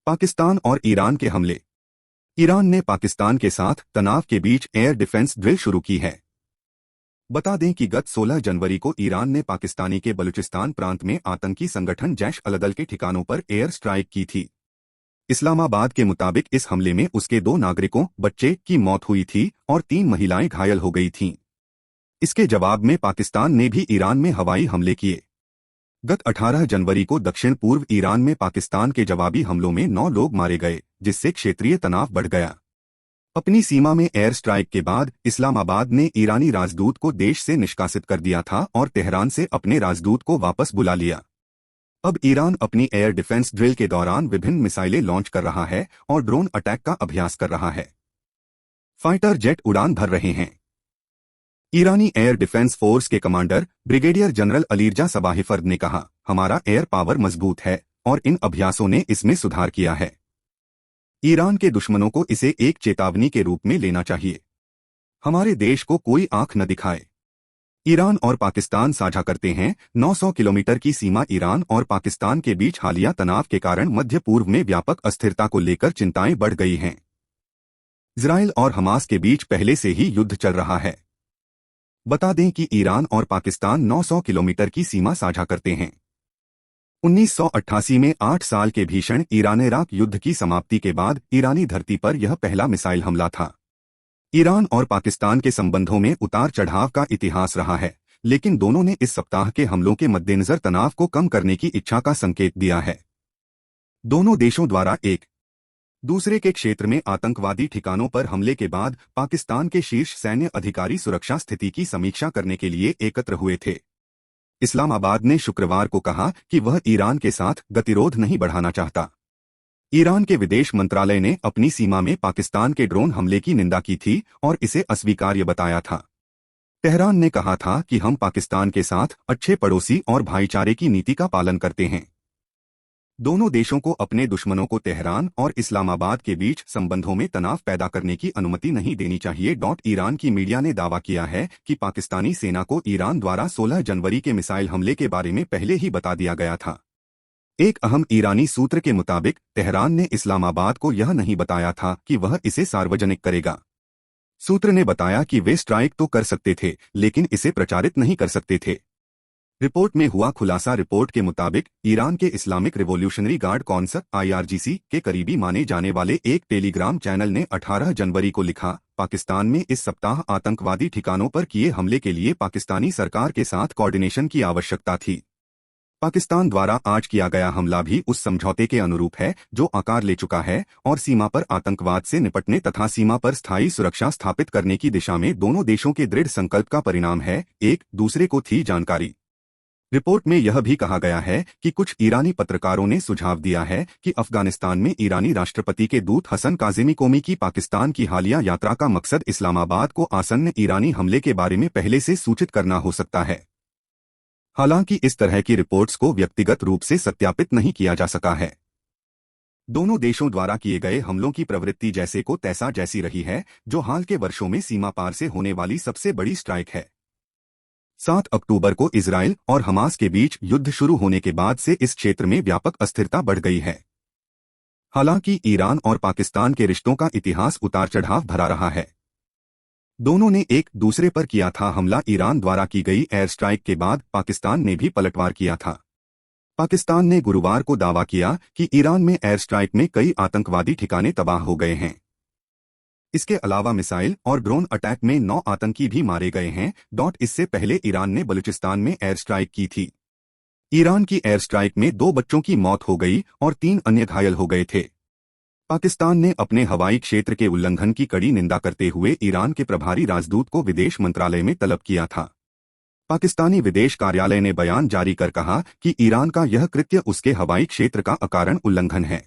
पाकिस्तान और ईरान के हमले। ईरान ने पाकिस्तान के साथ तनाव के बीच एयर डिफेंस ड्रिल शुरू की है। बता दें कि गत 16 जनवरी को ईरान ने पाकिस्तानी के बलूचिस्तान प्रांत में आतंकी संगठन जैश अल-अदल के ठिकानों पर एयर स्ट्राइक की थी। इस्लामाबाद के मुताबिक इस हमले में उसके 2 नागरिकों बच्चे की मौत हुई थी और 3 महिलाएं घायल हो गई थीं। इसके जवाब में पाकिस्तान ने भी ईरान में हवाई हमले किए। गत 18 जनवरी को दक्षिण पूर्व ईरान में पाकिस्तान के जवाबी हमलों में 9 लोग मारे गए, जिससे क्षेत्रीय तनाव बढ़ गया। अपनी सीमा में एयर स्ट्राइक के बाद इस्लामाबाद ने ईरानी राजदूत को देश से निष्कासित कर दिया था और तेहरान से अपने राजदूत को वापस बुला लिया। अब ईरान अपनी एयर डिफेंस ड्रिल के दौरान विभिन्न मिसाइलें लॉन्च कर रहा है और ड्रोन अटैक का अभ्यास कर रहा है। फाइटर जेट उड़ान भर रहे हैं। ईरानी एयर डिफेंस फोर्स के कमांडर ब्रिगेडियर जनरल अलीरजा सबाहिफर्द ने कहा, हमारा एयर पावर मजबूत है और इन अभ्यासों ने इसमें सुधार किया है। ईरान के दुश्मनों को इसे एक चेतावनी के रूप में लेना चाहिए। हमारे देश को कोई आंख न दिखाए। ईरान और पाकिस्तान साझा करते हैं 900 किलोमीटर की सीमा। ईरान और पाकिस्तान के बीच हालिया तनाव के कारण मध्य पूर्व में व्यापक अस्थिरता को लेकर चिंताएं बढ़ गई हैं। इजराइल और हमास के बीच पहले से ही युद्ध चल रहा है। बता दें कि ईरान और पाकिस्तान 900 किलोमीटर की सीमा साझा करते हैं। 1988 में 8 साल के भीषण ईरान-इराक युद्ध की समाप्ति के बाद ईरानी धरती पर यह पहला मिसाइल हमला था। ईरान और पाकिस्तान के संबंधों में उतार चढ़ाव का इतिहास रहा है, लेकिन दोनों ने इस सप्ताह के हमलों के मद्देनजर तनाव को कम करने की इच्छा का संकेत दिया है। दोनों देशों द्वारा एक दूसरे के क्षेत्र में आतंकवादी ठिकानों पर हमले के बाद पाकिस्तान के शीर्ष सैन्य अधिकारी सुरक्षा स्थिति की समीक्षा करने के लिए एकत्र हुए थे। इस्लामाबाद ने शुक्रवार को कहा कि वह ईरान के साथ गतिरोध नहीं बढ़ाना चाहता। ईरान के विदेश मंत्रालय ने अपनी सीमा में पाकिस्तान के ड्रोन हमले की निंदा की थी और इसे अस्वीकार्य बताया था। तेहरान ने कहा था कि हम पाकिस्तान के साथ अच्छे पड़ोसी और भाईचारे की नीति का पालन करते हैं। दोनों देशों को अपने दुश्मनों को तेहरान और इस्लामाबाद के बीच संबंधों में तनाव पैदा करने की अनुमति नहीं देनी चाहिए। ईरान की मीडिया ने दावा किया है कि पाकिस्तानी सेना को ईरान द्वारा 16 जनवरी के मिसाइल हमले के बारे में पहले ही बता दिया गया था। एक अहम ईरानी सूत्र के मुताबिक तेहरान ने इस्लामाबाद को यह नहीं बताया था कि वह इसे सार्वजनिक करेगा। सूत्र ने बताया कि वे स्ट्राइक तो कर सकते थे, लेकिन इसे प्रचारित नहीं कर सकते थे। रिपोर्ट में हुआ खुलासा। रिपोर्ट के मुताबिक ईरान के Islamic revolutionary guard council (IRGC) के करीबी माने जाने वाले एक टेलीग्राम चैनल ने 18 जनवरी को लिखा, पाकिस्तान में इस सप्ताह आतंकवादी ठिकानों पर किए हमले के लिए पाकिस्तानी सरकार के साथ कोऑर्डिनेशन की आवश्यकता थी। पाकिस्तान द्वारा आज किया गया हमला भी उस समझौते के अनुरूप है जो आकार ले चुका है और सीमा पर आतंकवाद से निपटने तथा सीमा पर स्थायी सुरक्षा स्थापित करने की दिशा में दोनों देशों के दृढ़ संकल्प का परिणाम है। एक दूसरे को थी जानकारी। रिपोर्ट में यह भी कहा गया है कि कुछ ईरानी पत्रकारों ने सुझाव दिया है कि अफगानिस्तान में ईरानी राष्ट्रपति के दूत हसन काज़ेमी कोमी की पाकिस्तान की हालिया यात्रा का मकसद इस्लामाबाद को आसन्न ईरानी हमले के बारे में पहले से सूचित करना हो सकता है। हालांकि इस तरह की रिपोर्ट्स को व्यक्तिगत रूप से सत्यापित नहीं किया जा सका है। दोनों देशों द्वारा किए गए हमलों की प्रवृत्ति जैसे को तैसा जैसी रही है, जो हाल के वर्षों में सीमा पार से होने वाली सबसे बड़ी स्ट्राइक है। 7 अक्टूबर को इजराइल और हमास के बीच युद्ध शुरू होने के बाद से इस क्षेत्र में व्यापक अस्थिरता बढ़ गई है। हालांकि ईरान और पाकिस्तान के रिश्तों का इतिहास उतार चढ़ाव भरा रहा है। दोनों ने एक दूसरे पर किया था हमला। ईरान द्वारा की गई एयर स्ट्राइक के बाद पाकिस्तान ने भी पलटवार किया था। पाकिस्तान ने गुरुवार को दावा किया कि ईरान में एयर स्ट्राइक में कई आतंकवादी ठिकाने तबाह हो गए हैं। इसके अलावा मिसाइल और ड्रोन अटैक में 9 आतंकी भी मारे गए हैं। इससे पहले ईरान ने बलूचिस्तान में एयर स्ट्राइक की थी। ईरान की एयर स्ट्राइक में 2 बच्चों की मौत हो गई और 3 अन्य घायल हो गए थे। पाकिस्तान ने अपने हवाई क्षेत्र के उल्लंघन की कड़ी निंदा करते हुए ईरान के प्रभारी राजदूत को विदेश मंत्रालय में तलब किया था। पाकिस्तानी विदेश कार्यालय ने बयान जारी कर कहा कि ईरान का यह कृत्य उसके हवाई क्षेत्र का अकारण उल्लंघन है।